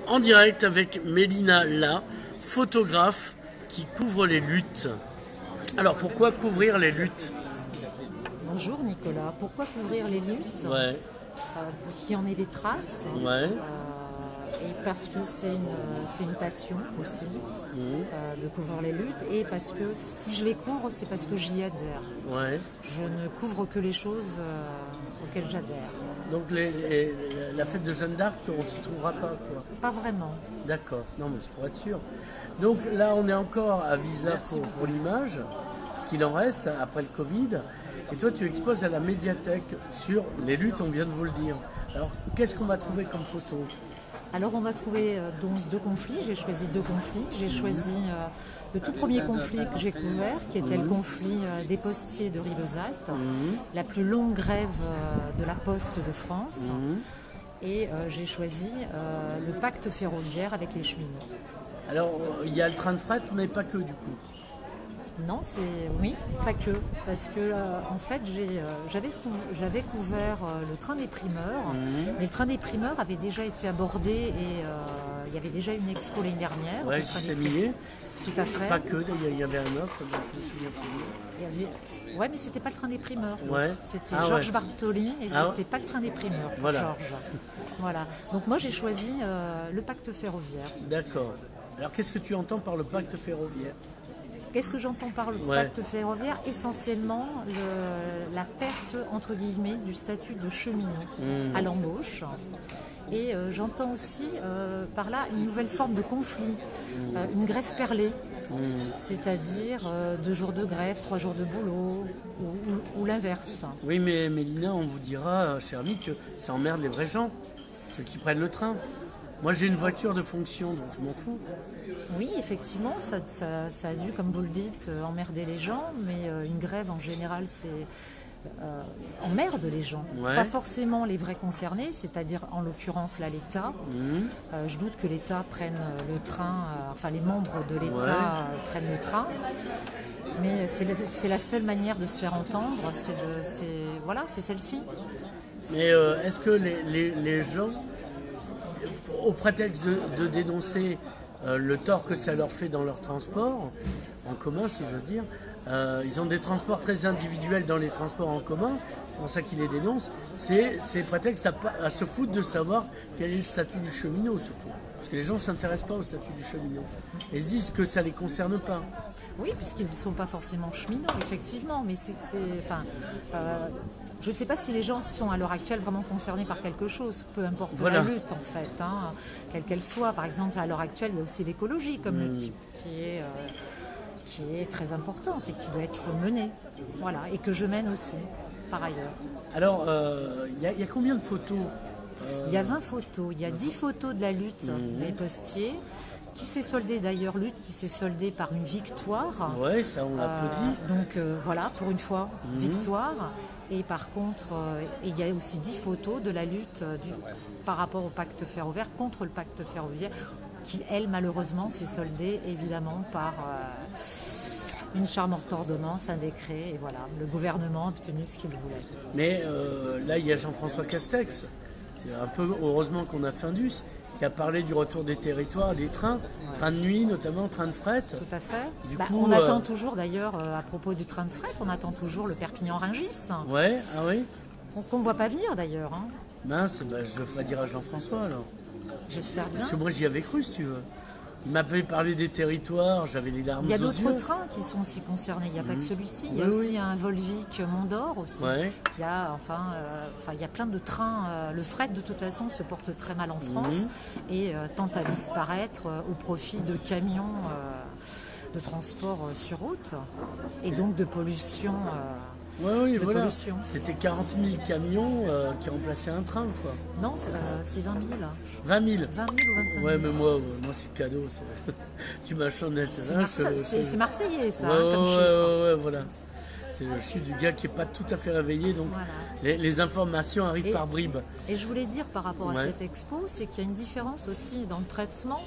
en direct avec Mélina La, photographe qui couvre les luttes. Alors pourquoi couvrir les luttes? Bonjour Nicolas, pourquoi couvrir les luttes? Ouais. Pour qu'il y en ait des traces. Ouais. Et parce que c'est une passion aussi de couvrir les luttes. Et parce que si je les couvre, c'est parce que j'y adhère. Ouais. Je ne couvre que les choses auxquelles j'adhère. Donc la fête de Jeanne d'Arc, on ne s'y trouvera pas, quoi. Pas vraiment. D'accord, non mais c'est pour être sûr. Donc là on est encore à Visa pour l'image, ce qu'il en reste après le Covid. Et toi tu exposes à la médiathèque sur les luttes, on vient de vous le dire. Alors qu'est-ce qu'on va trouver comme photo? Alors on va trouver donc deux conflits, j'ai choisi deux conflits. J'ai choisi le tout premier conflit que j'ai couvert, qui était le conflit des postiers de Rivesaltes, la plus longue grève de la Poste de France. Et j'ai choisi le pacte ferroviaire avec les cheminots. Alors il y a le train de fret, mais pas que du coup. Non, oui, pas que, parce que en fait j'avais couvert le train des primeurs, mais le train des primeurs avait déjà été abordé et il y avait déjà une expo l'année dernière. Ouais, c'est milliers. Tout à fait. Pas que, il y avait un autre, je me souviens plus. Ouais, mais c'était pas le train des primeurs. Ouais. C'était Georges Bartoli et c'était pas le train des primeurs pour voilà. Georges. Voilà. Donc moi j'ai choisi le pacte ferroviaire. D'accord. Alors qu'est-ce que tu entends par le pacte ferroviaire? Qu'est-ce que j'entends par le pacte ferroviaire? Essentiellement la perte, entre guillemets, du statut de cheminot à l'embauche. Et j'entends aussi par là une nouvelle forme de conflit, une grève perlée, c'est-à-dire 2 jours de grève, 3 jours de boulot, ou l'inverse. Oui, mais Mélina, on vous dira, cher ami, que ça emmerde les vrais gens, ceux qui prennent le train. Moi, j'ai une voiture de fonction, donc je m'en fous. Oui, effectivement, ça a dû, comme vous le dites, emmerder les gens, mais une grève, en général, emmerde les gens. Ouais. Pas forcément les vrais concernés, c'est-à-dire, en l'occurrence, là, l'État. Je doute que l'État prenne le train, enfin, les membres de l'État prennent le train. Mais c'est la seule manière de se faire entendre, c'est celle-ci. Mais est-ce que les gens, au prétexte de dénoncer le tort que ça leur fait dans leur transport en commun, si j'ose dire, ils ont des transports très individuels dans les transports en commun, c'est pour ça qu'ils les dénoncent, c'est prétexte à se foutre de savoir quel est le statut du cheminot surtout. Parce que les gens ne s'intéressent pas au statut du cheminot. Ils disent que ça ne les concerne pas. Oui, puisqu'ils ne sont pas forcément cheminots, effectivement, mais je ne sais pas si les gens sont à l'heure actuelle vraiment concernés par quelque chose, peu importe la lutte en fait, quelle qu'elle soit. Par exemple, à l'heure actuelle, il y a aussi l'écologie comme lutte qui est très importante et qui doit être menée. Voilà, et que je mène aussi, par ailleurs. Alors, il y a combien de photos? Il y a 20 photos, il y a 10 photos de la lutte des postiers, qui s'est soldée d'ailleurs, lutte qui s'est soldée par une victoire. Oui, ça on l'applaudit. Donc voilà, pour une fois, victoire. Et par contre, il y a aussi 10 photos de la lutte par rapport au pacte ferroviaire, contre le pacte ferroviaire, qui, elle, malheureusement, s'est soldée évidemment par une charmante ordonnance, un décret, et voilà, le gouvernement a obtenu ce qu'il voulait. Mais là, il y a Jean-François Castex, c'est un peu, heureusement qu'on a Findus, qui a parlé du retour des territoires, des trains, trains de nuit notamment, trains de fret. Tout à fait. Du coup, on attend toujours d'ailleurs, à propos du train de fret, on attend toujours le Perpignan-Rungis. Ouais, ah oui. Qu'on ne voit pas venir d'ailleurs. Mince, je le ferai dire à Jean-François alors. J'espère bien. Parce que moi j'y avais cru si tu veux. Il m'avait parlé des territoires, j'avais les larmes aux yeux. Il y a d'autres trains qui sont aussi concernés, il n'y a pas que celui-ci. Il y a aussi un Volvic Mont-d'Or aussi. Ouais. Il y a il y a plein de trains. Le fret de toute façon se porte très mal en France et tente à disparaître au profit de camions de transport sur route et donc de pollution. Oui, voilà. Pollution. C'était 40 000 camions qui remplaçaient un train, quoi. Non, c'est 20 000. 20 000. 20 000 ou 25 000. Ouais, mais moi c'est cadeau. Tu m'as chanté. C'est marseillais, ça, ouais, comme chiffre. Ouais, voilà. C'est le chiffre du gars qui n'est pas tout à fait réveillé, donc voilà. les informations arrivent par bribes. Et je voulais dire par rapport à cette expo, c'est qu'il y a une différence aussi dans le traitement.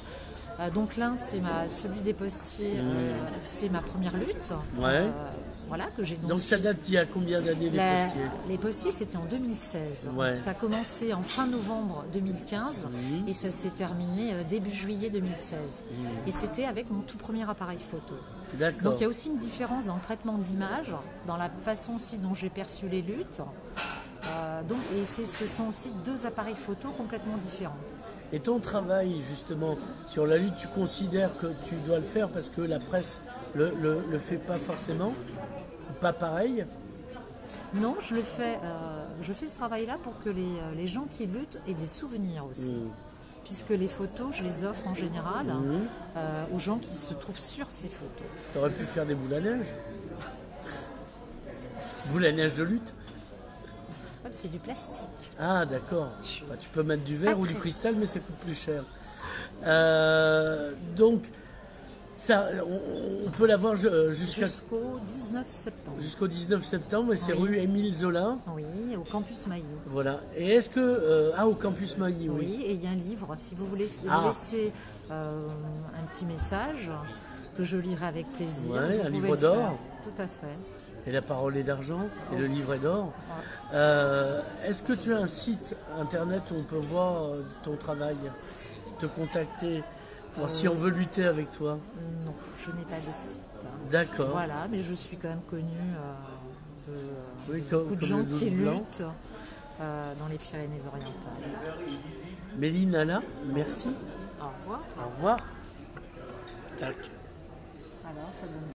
Donc l'un, c'est celui des postiers, c'est ma première lutte. Ouais. Voilà, que j'ai Donc ça date d'il y a combien d'années les postiers? Les postiers, c'était en 2016. Ouais. Ça a commencé en fin novembre 2015 et ça s'est terminé début juillet 2016. Et c'était avec mon tout premier appareil photo. D'accord. Donc il y a aussi une différence dans le traitement de l'image, dans la façon aussi dont j'ai perçu les luttes. Ce sont aussi deux appareils photo complètement différents. Et ton travail, justement, sur la lutte, tu considères que tu dois le faire parce que la presse le fait pas forcément? Pas pareil? Non, je fais ce travail-là pour que les gens qui luttent aient des souvenirs aussi. Puisque les photos, je les offre en général aux gens qui se trouvent sur ces photos. Tu aurais pu faire des boules à neige? Boules à neige de lutte? C'est du plastique. Ah, d'accord. Bah, tu peux mettre du verre ou du cristal, mais ça coûte plus cher. Donc, ça, on peut l'avoir jusqu'au 19 septembre. Jusqu'au 19 septembre, et c'est rue Émile Zola. Oui, au Campus Mailly. Voilà. Et est-ce que... au Campus Mailly, oui. Oui, et il y a un livre. Si vous voulez laisser un petit message, que je lirai avec plaisir. Ouais, un livre d'or. Tout à fait. Et la parole est d'argent, et le livre est d'or. Est-ce que tu as un site internet où on peut voir ton travail, te contacter, si on veut lutter avec toi? Non, je n'ai pas de site. D'accord. Voilà, mais je suis quand même connue de beaucoup de comme gens qui luttent dans les Pyrénées-Orientales. Méline Alla, merci. Au revoir. Au revoir. Tac. Alors, ça donne